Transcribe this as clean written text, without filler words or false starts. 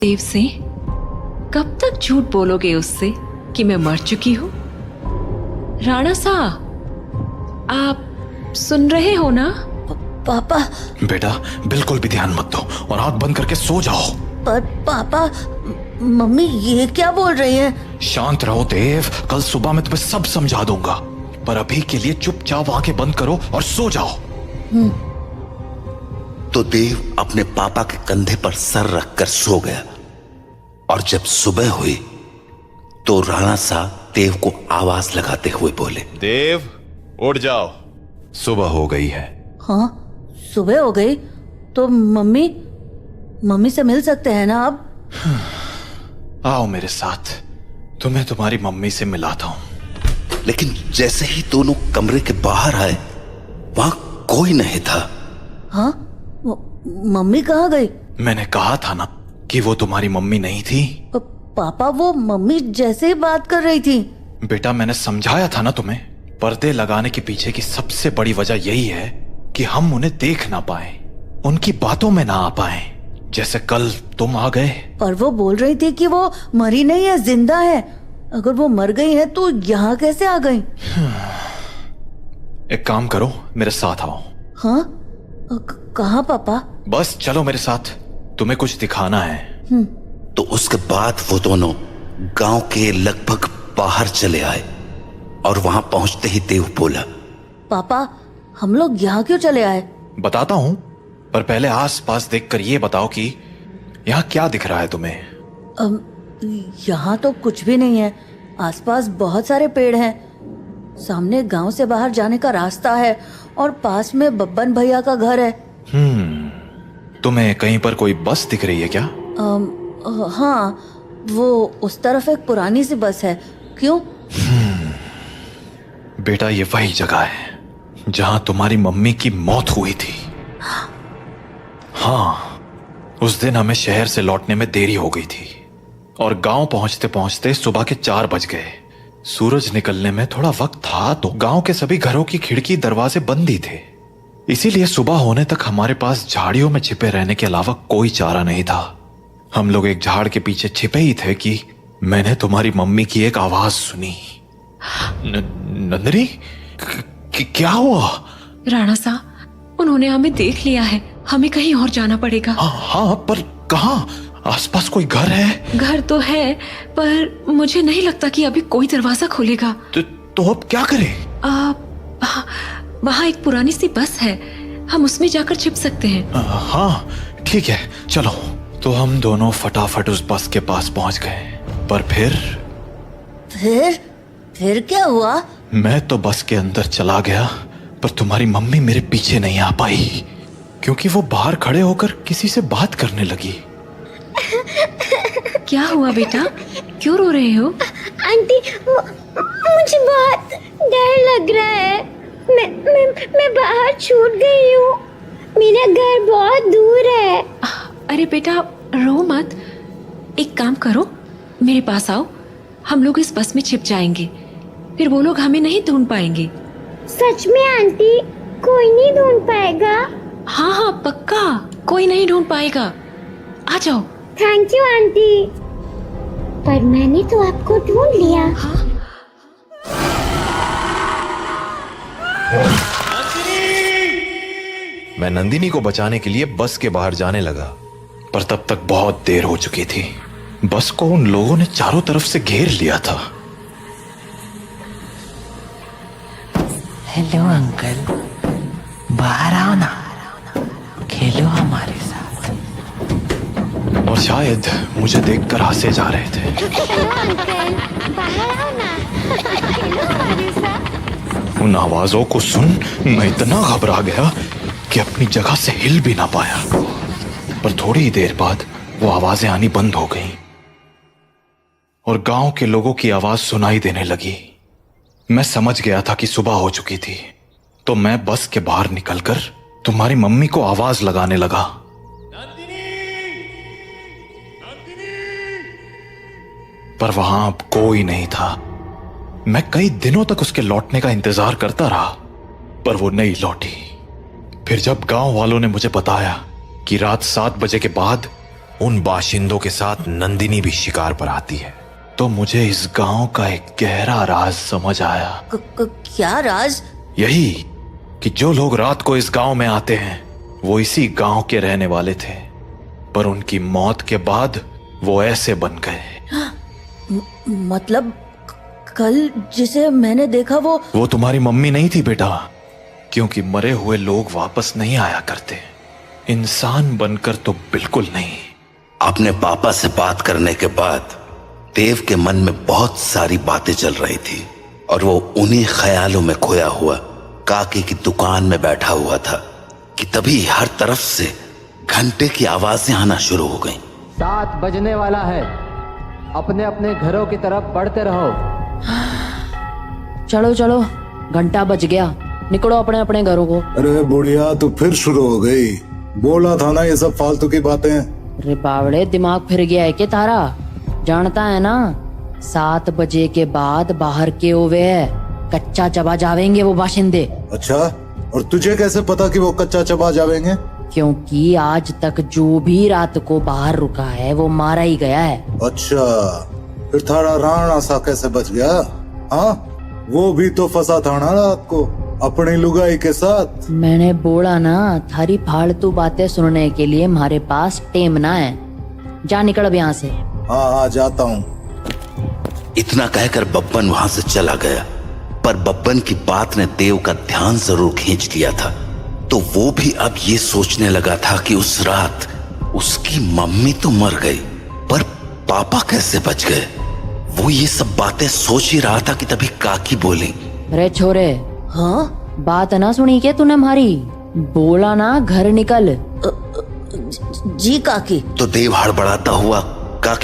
देव से कब तक झूठ बोलोगे उससे कि मैं मर चुकी हूँ? राणा सा, आप सुन रहे हो ना? पापा। बेटा बिल्कुल भी ध्यान मत दो और आंख बंद करके सो जाओ। पर पापा, मम्मी ये क्या बोल रही है? शांत रहो देव, कल सुबह मैं तुम्हें सब समझा दूंगा, पर अभी के लिए चुपचाप आंखें बंद करो और सो जाओ। तो देव अपने पापा के कंधे पर सर रखकर सो गया और जब सुबह हुई तो राणा सा देव को आवाज लगाते हुए बोले, देव उठ जाओ, सुबह हो गई है। हाँ, सुबह हो गई तो मम्मी से मिल सकते हैं ना अब? आओ मेरे साथ, तुम्हें तुम्हारी मम्मी से मिलाता हूँ। लेकिन जैसे ही दोनों कमरे के बाहर आए वहां कोई नहीं था। हाँ, मम्मी कहाँ गई? मैंने कहा था ना कि वो तुम्हारी मम्मी नहीं थी। पापा, वो मम्मी जैसे ही बात कर रही थी। बेटा मैंने समझाया था ना तुम्हें, पर्दे लगाने के पीछे की सबसे बड़ी वजह यही है कि हम उन्हें देख ना पाए, उनकी बातों में ना आ पाए, जैसे कल तुम आ गए। पर वो बोल रही थी कि वो मरी नहीं है, जिंदा है। अगर वो मर गई है तो यहाँ कैसे आ गई? एक काम करो, मेरे साथ आओ। हाँ, कहाँ पापा? बस चलो मेरे साथ, तुम्हें कुछ दिखाना है। तो उसके बाद वो दोनों गांव के लगभग बाहर चले आए और वहां पहुंचते ही देव बोला, पापा, हम लोग यहाँ क्यों चले आए? बताता हूँ, पर पहले आस-पास देखकर ये बताओ कि यहाँ क्या दिख रहा है तुम्हें? यहाँ तो कुछ भी नहीं है। आसपास बहुत सारे पेड़ हैं। सामने गांव से बाहर जाने का रास्ता है और पास में बब्बन भैया का घर है। तुम्हें कहीं पर कोई बस दिख रही है क्या? हाँ, वो उस तरफ एक पुरानी सी बस है। क्यों? बेटा ये वही जगह है जहां तुम्हारी मम्मी की मौत हुई थी। हाँ, उस दिन हमें शहर से लौटने में देरी हो गई थी और गांव पहुंचते पहुंचते सुबह के 4 बज गए। सूरज निकलने में थोड़ा वक्त था तो गांव के सभी घरों की खिड़की दरवाजे बंद ही थे, इसीलिए सुबह होने तक हमारे पास झाड़ियों में छिपे रहने के अलावा कोई चारा नहीं था। हम लोग एक झाड़ के पीछे छिपे ही थे कि मैंने तुम्हारी मम्मी की एक आवाज सुनी। नंदिनी, क्या हुआ? राणा सा, उन्होंने हमें देख लिया है, हमें कहीं और जाना पड़ेगा। हाँ, पर कहाँ? आसपास कोई घर है? घर तो है, पर मुझे नहीं लगता कि अभी कोई दरवाजा खुलेगा। तो अब क्या करें? वहाँ एक पुरानी सी बस है, हम उसमें जाकर छिप सकते हैं। हाँ ठीक है, चलो। तो हम दोनों फटाफट उस बस के पास पहुंच गए, पर फिर क्या हुआ? मैं तो बस के अंदर चला गया, पर तुम्हारी मम्मी मेरे पीछे नहीं आ पाई क्योंकि वो बाहर खड़े होकर किसी से बात करने लगी। क्या हुआ बेटा, क्यों रो रहे हो? आंटी, मुझे बहुत डर लग रहा है। मैं बाहर छूट गई हूँ। मेरा घर बहुत दूर है। अरे बेटा रो मत, एक काम करो, मेरे पास आओ, हम लोग इस बस में छिप जाएंगे, फिर वो लोग हमें नहीं ढूंढ पाएंगे। सच में आंटी, कोई नहीं ढूंढ पाएगा? हाँ पक्का, कोई नहीं ढूंढ पाएगा। आ जाओ। थैंक यू आंटी, पर मैंने तो आपको ढूंढ लिया। हाँ? मैं नंदिनी को बचाने के लिए बस के बाहर जाने लगा, पर तब तक बहुत देर हो चुकी थी। बस को उन लोगों ने चारों तरफ से घेर लिया था। हेलो अंकल, बाहर आओ ना, खेलो हमारे साथ। और शायद मुझे देखकर हंसे जा रहे थे। हेलो अंकल, बाहर आओ ना, खेलो हमारे साथ। उन आवाजों को सुन मैं इतना घबरा गया कि अपनी जगह से हिल भी ना पाया, पर थोड़ी ही देर बाद वो आवाजें आनी बंद हो गईं और गांव के लोगों की आवाज सुनाई देने लगी। मैं समझ गया था कि सुबह हो चुकी थी, तो मैं बस के बाहर निकलकर तुम्हारी मम्मी को आवाज लगाने लगा। पर वहां अब कोई नहीं था। मैं कई दिनों तक उसके लौटने का इंतजार करता रहा, पर वो नहीं लौटी। फिर जब गांव वालों ने मुझे बताया कि रात 7 बजे के बाद उन बाशिंदों के साथ नंदिनी भी शिकार पर आती है। तो मुझे इस गांव का एक गहरा राज समझ आया। क्या राज? यही कि जो लोग रात को इस गांव में आते हैं वो इसी गांव के रहने वाले थे, पर उनकी मौत के बाद वो ऐसे बन गए। मतलब कल जिसे मैंने देखा वो तुम्हारी मम्मी नहीं थी बेटा, क्योंकि मरे हुए लोग वापस नहीं आया करते, इंसान बनकर तो बिल्कुल नहीं। अपने पापा से बात करने के बाद देव के मन में बहुत सारी बातें चल रही थी और वो उन्हीं ख्यालों में खोया हुआ काकी की दुकान में बैठा हुआ था कि तभी हर तरफ से घंटे की आवाजें आना शुरू हो गईं। 7 बजने वाला है, अपने अपने घरों की तरफ बढ़ते रहो। चलो चलो, घंटा बज गया, निकलो अपने अपने घरों को। अरे बुढ़िया तू फिर शुरू हो गई, बोला था ना ये सब फालतू की बातें। अरे बावड़े, दिमाग फिर गया है क्या तारा? जानता है ना 7 बजे के बाद बाहर के हुए कच्चा चबा जावेंगे वो बाशिंदे। अच्छा, और तुझे कैसे पता कि वो कच्चा चबा जावेंगे? क्योंकि आज तक जो भी रात को बाहर रुका है वो मारा ही गया है। अच्छा, फिर थारा राणा सा कैसे बच गया? हाँ, वो भी तो फंसा था ना रात को अपनी लुगाई के साथ। मैंने बोला ना, थारी फालतू बातें सुनने के लिए हमारे पास टेम ना है। जा निकल अब यहाँ से। हाँ जाता हूँ। इतना कहकर बब्बन वहां से चला गया, पर बब्बन की बात ने देव का ध्यान जरूर खींच लिया था। तो वो भी अब ये सोचने लगा था कि उस रात उसकी मम्मी तो मर गई, पर पापा कैसे बच गए। वो ये सब बातें सोच ही रहा था कि तभी काकी बोली, अरे छोरे, हाँ बात ना सुनी क्या तूने हमारी? बोला ना घर निकल। जी काकी। तो देव हड़बड़ाता हुआ काकी